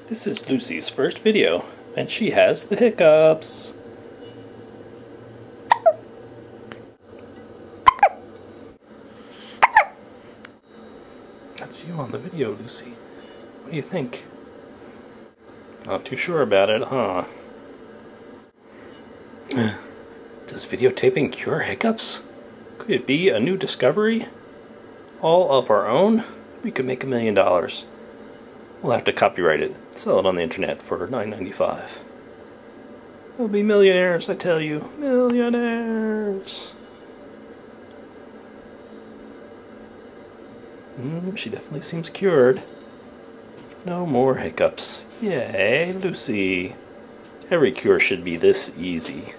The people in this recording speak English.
This is Lucy's first video, and she has the hiccups. That's you on the video, Lucy. What do you think? Not too sure about it, huh? Does videotaping cure hiccups? Could it be a new discovery? All of our own? We could make $1 million. We'll have to copyright it, sell it on the internet for $9.95. We'll be millionaires, I tell you. Millionaires! She definitely seems cured. No more hiccups. Yay, Lucy. Every cure should be this easy.